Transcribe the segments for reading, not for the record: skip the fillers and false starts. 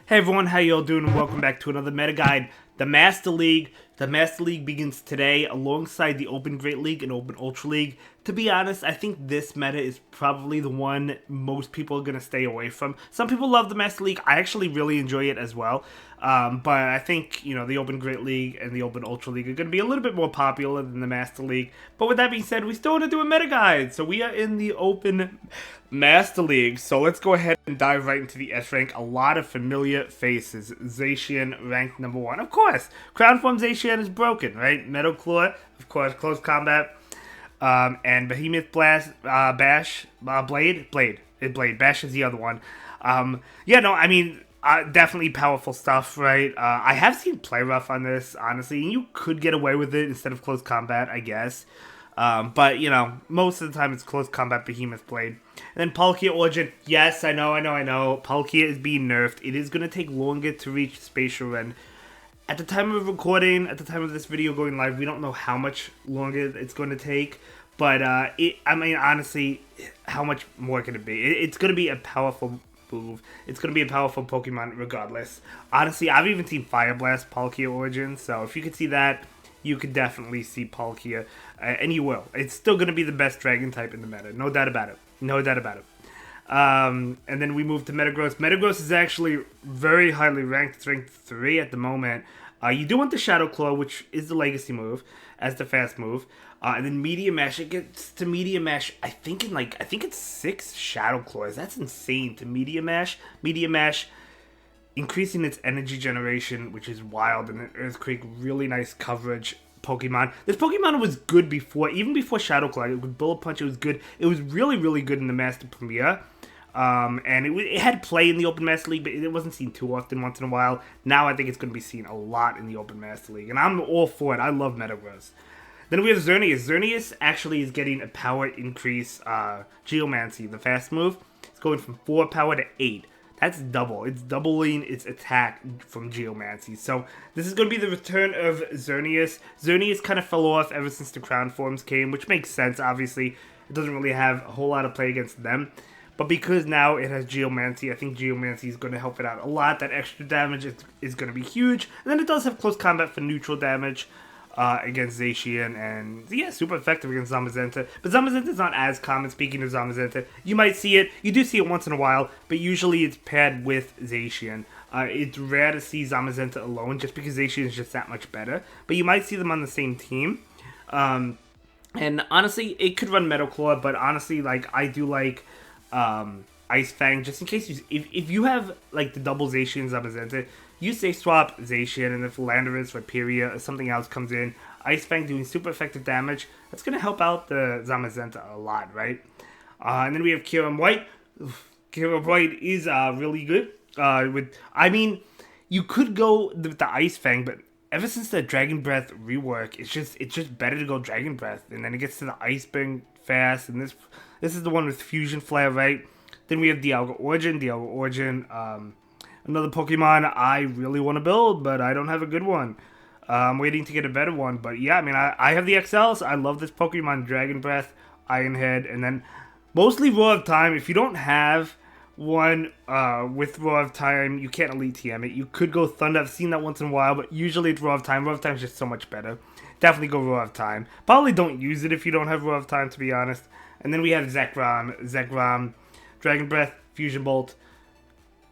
Hey everyone, how y'all doing? And welcome back to another Meta Guide. The Master League. The Master League begins today alongside the Open Great League and Open Ultra League. To be honest, I think this meta is probably the one most people are going to stay away from. Some people love the Master League. I actually really enjoy it as well. But I think, the Open Great League and the Open Ultra League are going to be a little bit more popular than the Master League. But with that being said, we still want to do a meta guide. So we are in the Open Master League. So let's go ahead and dive right into the S rank. A lot of familiar faces. Zacian ranked number 1. Of course, Crown Form Zacian is broken, right? Metal Claw, of course, Close Combat. And Behemoth Blast, Bash, Blade. Bash is the other one. Definitely powerful stuff, right? I have seen Play Rough on this, honestly, and you could get away with it instead of Close Combat, I guess. But most of the time it's Close Combat, Behemoth Blade. And then Palkia Origin, yes, I know. Palkia is being nerfed. It is going to take longer to reach Spatial Rend. At the time of recording, at the time of this video going live, we don't know how much longer it's going to take. But, honestly, how much more can it be? It's going to be a powerful move. It's going to be a powerful Pokemon regardless. Honestly, I've even seen Fire Blast Palkia Origin. So if you could see that, you could definitely see Palkia. And you will. It's still going to be the best Dragon type in the meta. No doubt about it. And then we move to Metagross. Metagross is actually very highly ranked. It's ranked 3 at the moment. You do want the Shadow Claw, which is the Legacy move, as the fast move. And then Meteor Mash. It gets to Meteor Mash, I think it's 6 Shadow Claws. That's insane to Meteor Mash. Meteor Mash increasing its energy generation, which is wild. And then Earthquake, really nice coverage Pokemon. This Pokemon was good before, even before Shadow Claw. With Bullet Punch, it was good. It was really, really good in the Master Premier. And it had play in the Open Master League, but it wasn't seen too often, once in a while. Now I think it's going to be seen a lot in the Open Master League. And I'm all for it. I love Metagross. Then we have Xerneas. Xerneas actually is getting a power increase. Geomancy, the fast move, it's going from 4 power to 8. That's double. It's doubling its attack from Geomancy. So this is going to be the return of Xerneas. Xerneas kind of fell off ever since the Crown Forms came, which makes sense, obviously. It doesn't really have a whole lot of play against them. But because now it has Geomancy, I think Geomancy is going to help it out a lot. That extra damage is going to be huge. And then it does have Close Combat for neutral damage against Zacian. And yeah, super effective against Zamazenta. But Zamazenta is not as common. Speaking of Zamazenta, you might see it. You do see it once in a while. But usually it's paired with Zacian. It's rare to see Zamazenta alone just because Zacian is just that much better. But you might see them on the same team. And honestly, it could run Metal Claw. But honestly, I do like Ice Fang, just in case if you have the double Zacian Zamazenta, you say swap Zacian, and if Landorus, Rhyperior, or something else comes in, Ice Fang doing super effective damage, that's going to help out the Zamazenta a lot, right? And then we have Kyurem White. Kyurem White is really good. You could go with the Ice Fang, but ever since the Dragon Breath rework, it's just better to go Dragon Breath, and then it gets to the Ice Fang fast, and this is the one with Fusion Flare, right? Then we have Dialga Origin. Another Pokemon I really want to build, but I don't have a good one. I'm waiting to get a better one. But yeah, I have the XLs. I love this Pokemon. Dragon Breath, Iron Head, and then mostly Roar of Time. If you don't have one with Roar of Time, you can't Elite TM it. You could go Thunder. I've seen that once in a while, but usually it's Roar of Time. Roar of Time is just so much better. Definitely go Roar of Time. Probably don't use it if you don't have Roar of Time, to be honest. And then we have Zekrom, Dragon Breath, Fusion Bolt.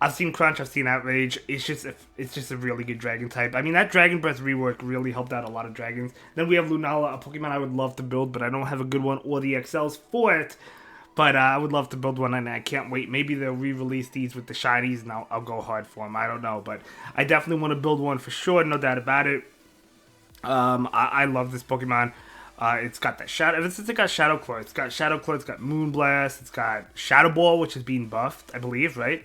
I've seen Crunch, I've seen Outrage. It's just a really good Dragon type. That Dragon Breath rework really helped out a lot of dragons. Then we have Lunala, a Pokemon I would love to build, but I don't have a good one or the XLs for it. But I would love to build one, and I can't wait. Maybe they'll re-release these with the shinies, and I'll go hard for them. I don't know, but I definitely want to build one for sure, no doubt about it. I love this Pokemon. It's got that Shadow. Ever since it got Shadow Claw, it's got Moonblast, it's got Shadow Ball, which is being buffed, I believe, right?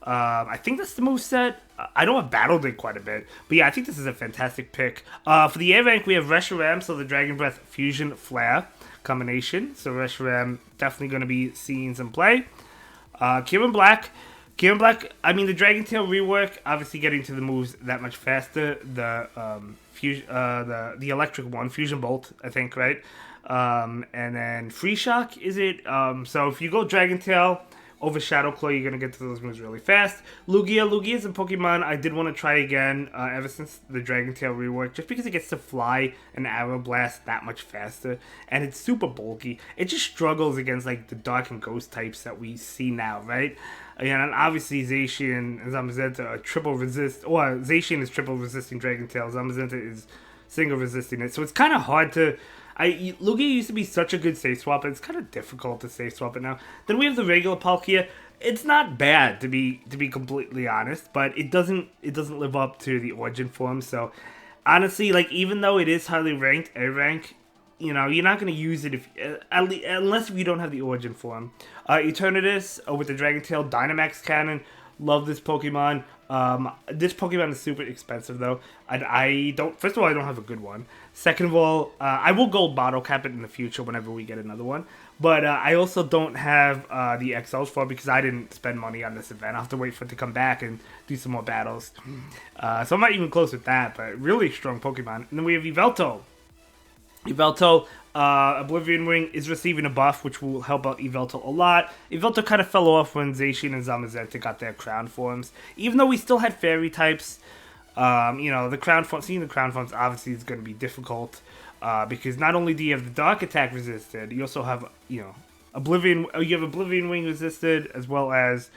I think that's the moveset. I know I've battled it quite a bit, but yeah, I think this is a fantastic pick. For the A rank, we have Reshiram, so the Dragon Breath Fusion Flare combination. So Reshiram definitely going to be seeing some play. Kyurem Black, the Dragon Tail rework, obviously getting to the moves that much faster. The the electric one, Fusion Bolt, I think, right? And then Free Shock, is it? So if you go Dragon Tail Over Shadow Claw, you're going to get to those moves really fast. Lugia is a Pokemon I did want to try again ever since the Dragon Tail rework, just because it gets to fly an Arrow Blast that much faster, and it's super bulky. It just struggles against like the Dark and Ghost types that we see now, right? And obviously Zacian and Zamazenta are triple resist, or Zacian is triple resisting Dragon Tail, Zamazenta is single resisting it, so it's kind of hard to... Lugia used to be such a good safe swap, and it's kind of difficult to safe swap it now. Then we have the regular Palkia. It's not bad, to be completely honest, but it doesn't live up to the origin form. So honestly, like, even though it is highly ranked, A rank, you're not going to use it unless you don't have the origin form. Eternatus with the Dragon Tail Dynamax Cannon. Love this Pokemon. This Pokemon is super expensive though. I don't. First of all, I don't have a good one. Second of all, I will gold bottle cap it in the future whenever we get another one. But I also don't have the XLs for it because I didn't spend money on this event. I'll have to wait for it to come back and do some more battles. So I'm not even close with that. But really strong Pokemon. And then we have Yveltal. Oblivion Wing is receiving a buff, which will help out Yveltal a lot. Yveltal kind of fell off when Zacian and Zamazenta got their crown forms. Even though we still had fairy types, the crown form, seeing the crown forms obviously is going to be difficult. Because not only do you have the dark attack resisted, you also have, Oblivion Wing resisted, as well as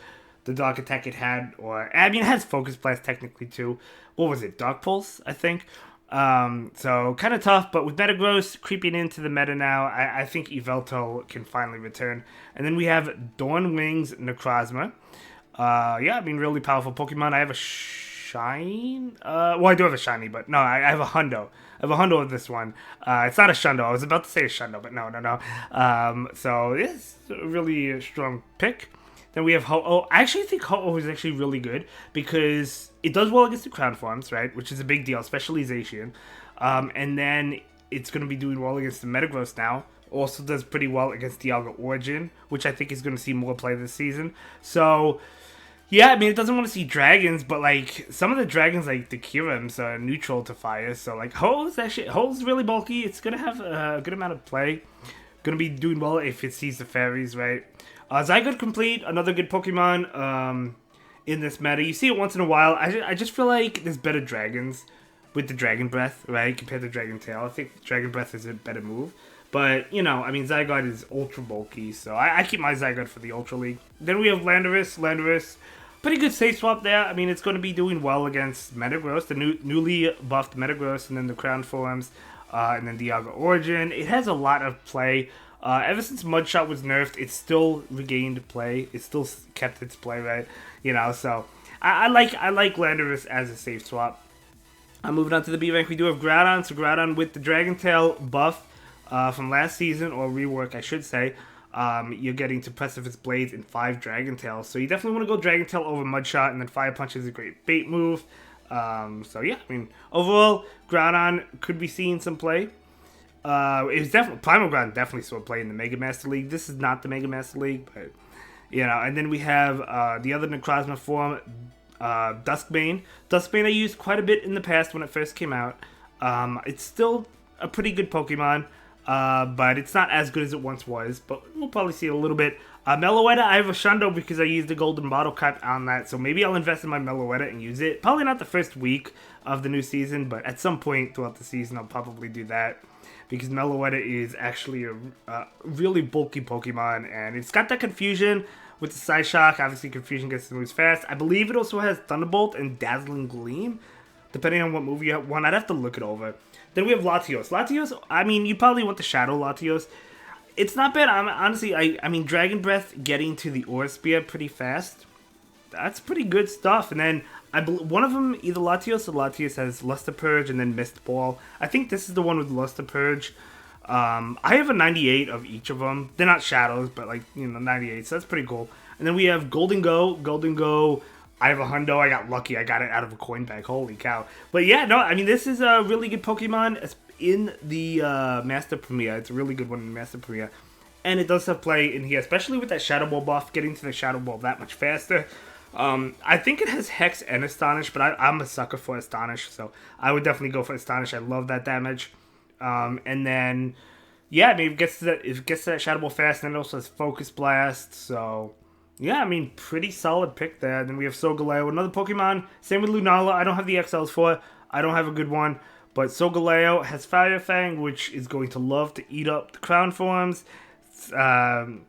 the dark attack it had, it has Focus Blast technically too. What was it? Dark Pulse, I think. So kind of tough, but with Metagross creeping into the meta now, I think Yveltal can finally return. And then we have Dawn Wings Necrozma. Really powerful Pokemon. I have a Shine. I do have a Shiny, but no, I have a Hundo. I have a Hundo of this one. It's not a Shundo. I was about to say a Shundo, but no. So it's a really strong pick. Then we have Ho-Oh. I actually think Ho-Oh is actually really good because it does well against the crown forms, right? Which is a big deal, especially Zacian. And then it's going to be doing well against the Metagross now. Also does pretty well against Dialga Origin, which I think is going to see more play this season. So, yeah, it doesn't want to see dragons, but, like, some of the dragons, like the Kyurem's, are neutral to fire. So, like, Ho-Oh's really bulky. It's going to have a good amount of play. Going to be doing well if it sees the fairies, right? Zygote Complete, another good Pokemon in this meta. You see it once in a while. I just feel like there's better dragons with the Dragon Breath, right, compared to Dragon Tail. I think Dragon Breath is a better move. But, Zygote is ultra bulky, so I keep my Zygote for the Ultra League. Then we have Landorus. Pretty good safe swap there. It's going to be doing well against Metagross, the newly buffed Metagross, and then the Crown Forms, and then Dialga Origin. It has a lot of play. Ever since Mudshot was nerfed, it's still regained play. It still kept its play, right? So I like Landorus as a safe swap. Moving on to the B rank, we do have Groudon. So Groudon with the Dragon Tail buff from last season, or rework, I should say. You're getting to Precipice Blades in 5 Dragon Tails. So you definitely want to go Dragon Tail over Mudshot, and then Fire Punch is a great bait move. Overall, Groudon could be seeing some play. It was definitely Primal Ground definitely saw play in the Mega Master League. This is not the Mega Master League, but and then we have the other Necrozma form, Duskbane. Duskbane I used quite a bit in the past when it first came out. It's still a pretty good Pokemon, but it's not as good as it once was. But we'll probably see a little bit. Meloetta, I have a Shundo because I used the Golden Bottle Cap on that, so maybe I'll invest in my Meloetta and use it. Probably not the first week of the new season, but at some point throughout the season I'll probably do that. Because Meloetta is actually a really bulky Pokemon, and it's got that confusion with the Psyshock. Obviously, confusion gets the moves fast. I believe it also has Thunderbolt and Dazzling Gleam, depending on what move you want. I'd have to look it over. Then we have Latios. Latios, you probably want the Shadow Latios. It's not bad. Honestly, Dragon Breath getting to the Aura Spear pretty fast. That's pretty good stuff. And then one of them, either Latios or Latios, has Luster Purge and then Mist Ball. I think this is the one with Luster Purge. I have a 98 of each of them. They're not shadows, but 98, so that's pretty cool. And then we have Golden Go. I have a Hundo. I got lucky. I got it out of a coin bag. Holy cow. But yeah, no, this is a really good Pokemon in the Master Premier. It's a really good one in the Master Premier. And it does have play in here, especially with that Shadow Ball buff, getting to the Shadow Ball that much faster. I think it has Hex and Astonish, but I'm a sucker for Astonish, so I would definitely go for Astonish. I love that damage. And then, it gets to that Shadow Ball fast, and it also has Focus Blast, so Yeah, I mean, pretty solid pick there. Then we have Solgaleo, another Pokemon. Same with Lunala. I don't have the XLs for. I don't have a good one. But Solgaleo has Fire Fang, which is going to love to eat up the crown forms. Um,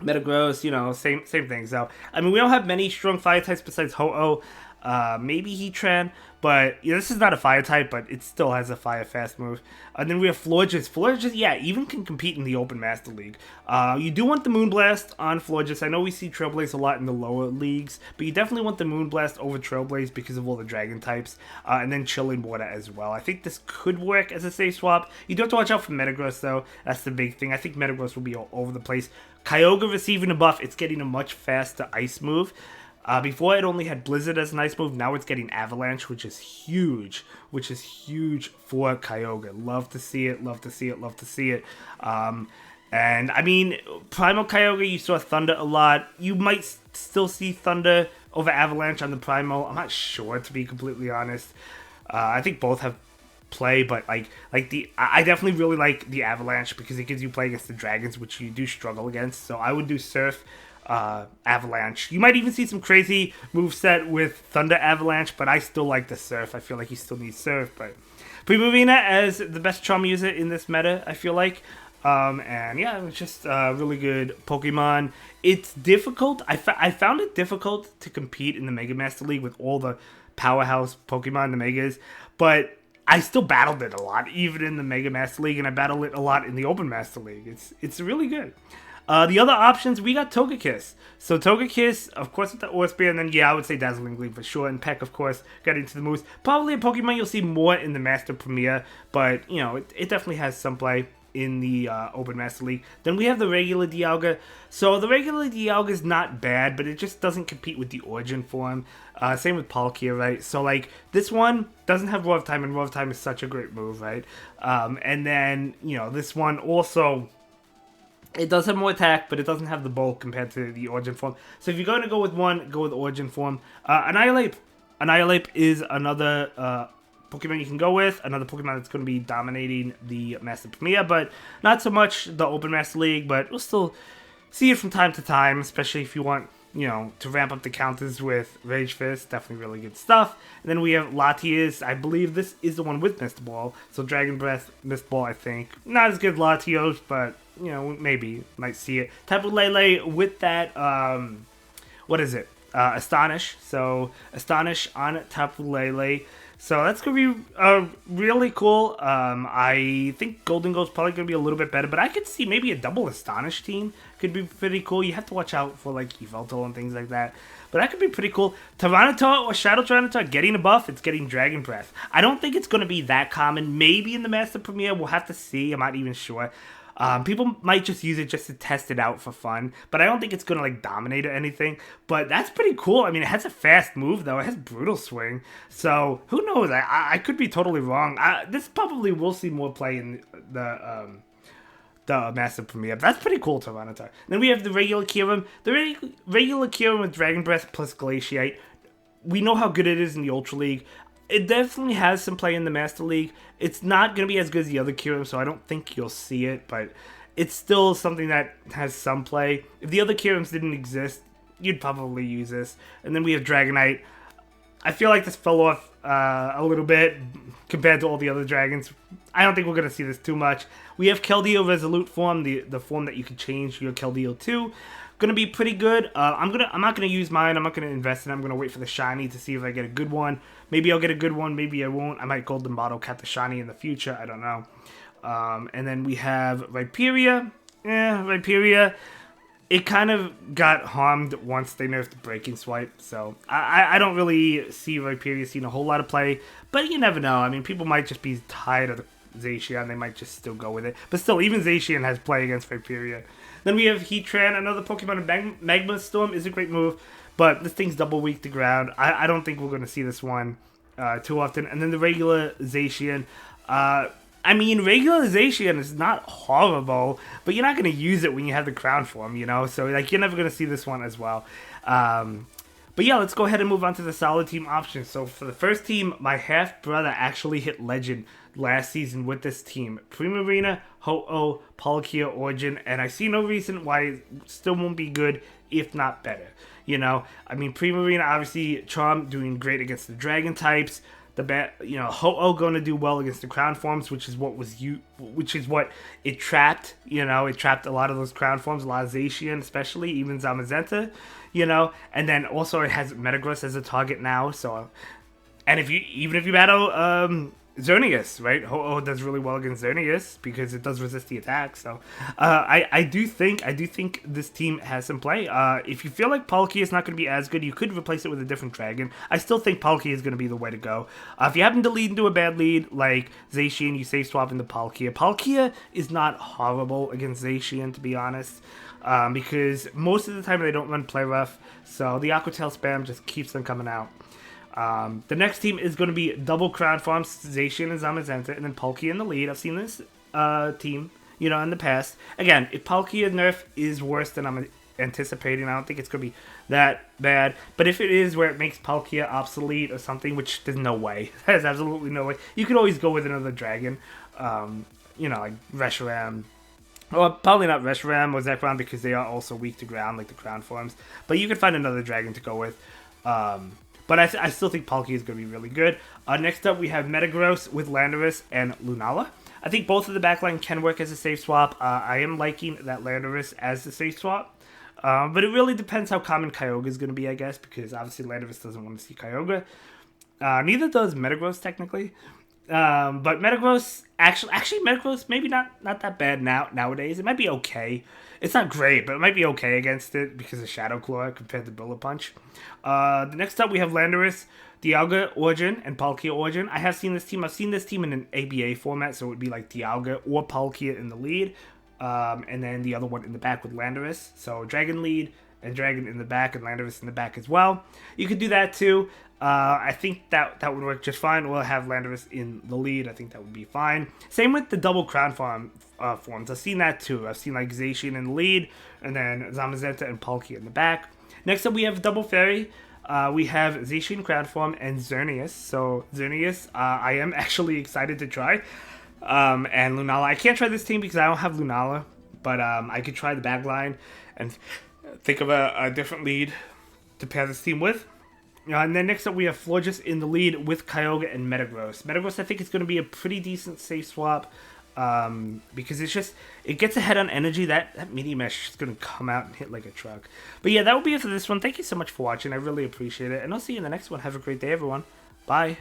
Metagross, same thing. So, I mean, we don't have many strong fire types besides Ho-Oh. Maybe Heatran, but this is not a fire type, but it still has a fire fast move. And then we have Florges. Florges, yeah, even can compete in the Open Master League. You do want the Moonblast on Florges. I know we see Trailblaze a lot in the lower leagues, but you definitely want the Moonblast over Trailblaze because of all the dragon types, and then Chilling Water as well. I think this could work as a safe swap. You do have to watch out for Metagross, though. That's the big thing. I think Metagross will be all over the place. Kyogre receiving a buff. It's getting a much faster ice move. Before it only had Blizzard as an ice move, now it's getting Avalanche, which is huge for Kyogre. Love to see it, love to see it, love to see it. And I mean, Primal Kyogre, you saw Thunder a lot. You might still see Thunder over Avalanche on the Primal. I'm not sure, to be completely honest. I think both have play, but I definitely really like the Avalanche because it gives you play against the dragons, which you do struggle against. So I would do Surf, Avalanche. You might even see some crazy moveset with Thunder Avalanche, but I still like the Surf. I feel like you still need Surf, but Primarina as the best Charm user in this meta, I feel like. And yeah, it was just a really good Pokemon. It's difficult. I found it difficult to compete in the Mega Master League with all the powerhouse Pokemon, the Megas, but I still battled it a lot, even in the Mega Master League, and I battled it a lot in the Open Master League. It's really good. The other options, we got Togekiss. So Togekiss, of course, with the Ore Spear, and then, yeah, I would say Dazzling Gleam for sure, and Peck, of course, got into the moves. Probably a Pokemon you'll see more in the Master Premier, but, it definitely has some play in the Open Master League. Then we have the regular Dialga. So the regular Dialga is not bad, but it just doesn't compete with the Origin form. Same with Palkia, right? So, this one doesn't have Roar of Time, and Roar of Time is such a great move, right? And then, this one also, it does have more attack, but it doesn't have the bulk compared to the Origin form. So if you're going to go with one, go with Origin form. Annihilate. Annihilate is another Pokemon you can go with. Another Pokemon that's going to be dominating the Master Premier, but not so much the Open Master League, but we'll still see it from time to time, especially if you want, to ramp up the counters with Rage Fist. Definitely really good stuff. And then we have Latias. I believe this is the one with Mist Ball. So Dragon Breath, Mist Ball, I think. Not as good as Latios, but, maybe might see it. Tapu Lele with that, what is it? Astonish. So Astonish on Tapu Lele. So that's going to be really cool. I think Golden Gold's probably going to be a little bit better, but I could see maybe a double Astonish team could be pretty cool. You have to watch out for Yveltal and things like that, but that could be pretty cool. Tyranitar or Shadow Tyranitar getting a buff, it's getting Dragon Breath. I don't think it's going to be that common. Maybe in the Master Premier, we'll have to see. I'm not even sure. People might just use it just to test it out for fun, but I don't think it's gonna dominate or anything. But that's pretty cool. I mean, it has a fast move though. It has Brutal Swing, so who knows? I could be totally wrong. This probably will see more play in the Master Premier. That's pretty cool, Tyranitar. Then we have the regular Kyurem. The regular Kyurem with Dragon Breath plus Glaciate. We know how good it is in the Ultra League. It definitely has some play in the Master League. It's not going to be as good as the other Kyurem, so I don't think you'll see it, but it's still something that has some play. If the other Kyurems didn't exist, you'd probably use this. And then we have Dragonite. I feel like this fell off a little bit compared to all the other dragons. I don't think we're going to see this too much. We have Keldeo Resolute form, the form that you can change your Keldeo to. Gonna be pretty good. I'm not gonna use mine. I'm not gonna invest in it. I'm gonna wait for the shiny to see if I get a good one. Maybe I'll get a good one. Maybe I won't. I might Golden Bottle cat the shiny in the future. I don't know. And then we have Rhyperior. Rhyperior. It kind of got harmed once they nerfed the Breaking Swipe. So I don't really see Rhyperior seeing a whole lot of play. But you never know. I mean, people might just be tired of the Zacian. They might just still go with it. But still, even Zacian has play against Rhyperior. Then we have Heatran, another Pokemon in Magma Storm is a great move, but this thing's double weak to ground. I don't think we're going to see this one too often. And then the regular Zacian. I mean, regular Zacian is not horrible, but you're not going to use it when you have the crown form, So, you're never going to see this one as well. But yeah, let's go ahead and move on to the solid team options. So for the first team, my half brother actually hit legend last season with this team. Primarina, Ho-Oh, Palkia, Origin, and I see no reason why it still won't be good, if not better. You know, I mean, Primarina, obviously, Charm doing great against the Dragon types. Ho-Oh going to do well against the Crown forms, which is what it trapped. You know, it trapped a lot of those Crown forms, a lot of Zacian, especially, even Zamazenta. You know, and then also it has Metagross as a target now. So, and if you battle Xerneas, right? Ho-Oh does really well against Xerneas because it does resist the attack. So, I do think this team has some play. If you feel like Palkia is not going to be as good, you could replace it with a different dragon. I still think Palkia is going to be the way to go. If you happen to lead into a bad lead like Zacian, you save swap into Palkia. Palkia is not horrible against Zacian, to be honest. Because most of the time they don't run play rough, so the Aqua Tail spam just keeps them coming out. The next team is going to be double Crown Farms, Zacian and Zamazenta, and then Palkia in the lead. I've seen this team, you know, in the past. Again, if Palkia nerf is worse than I'm anticipating, I don't think it's going to be that bad. But if it is where it makes Palkia obsolete or something, which there's no way. There's absolutely no way. You could always go with another dragon, you know, like Reshiram. Well, probably not Reshiram or Zekrom because they are also weak to ground, like the Crown forms. But you could find another dragon to go with. But I still think Palkia is going to be really good. Next up, we have Metagross with Landorus and Lunala. I think both of the backline can work as a safe swap. I am liking that Landorus as the safe swap. But it really depends how common Kyogre is going to be, I guess, because obviously Landorus doesn't want to see Kyogre. Neither does Metagross, technically. But Metagross, actually Metagross, maybe not that bad nowadays. It might be okay. It's not great, but it might be okay against it because of Shadow Claw compared to Bullet Punch. The next up, we have Landorus, Dialga, Origin, and Palkia Origin. I have seen this team. I've seen this team in an ABA format, so it would be like Dialga or Palkia in the lead, and then the other one in the back with Landorus. So Dragon lead and Dragon in the back and Landorus in the back as well. You could do that too. I think that would work just fine. We'll have Landorus in the lead. I think that would be fine. Same with the double Crown Farm forms. I've seen that too. I've seen like Zacian in the lead, and then Zamazenta and Palkia in the back. Next up, we have Double Fairy. We have Zacian Crown Form and Xerneas. So Xerneas, I am actually excited to try. And Lunala. I can't try this team because I don't have Lunala, but I could try the backline and think of a different lead to pair this team with. And then next up, we have Florges in the lead with Kyogre and Metagross. Metagross, I think, is going to be a pretty decent safe swap because it gets ahead on energy. That Meteor Mesh is going to come out and hit like a truck. But yeah, that will be it for this one. Thank you so much for watching. I really appreciate it. And I'll see you in the next one. Have a great day, everyone. Bye.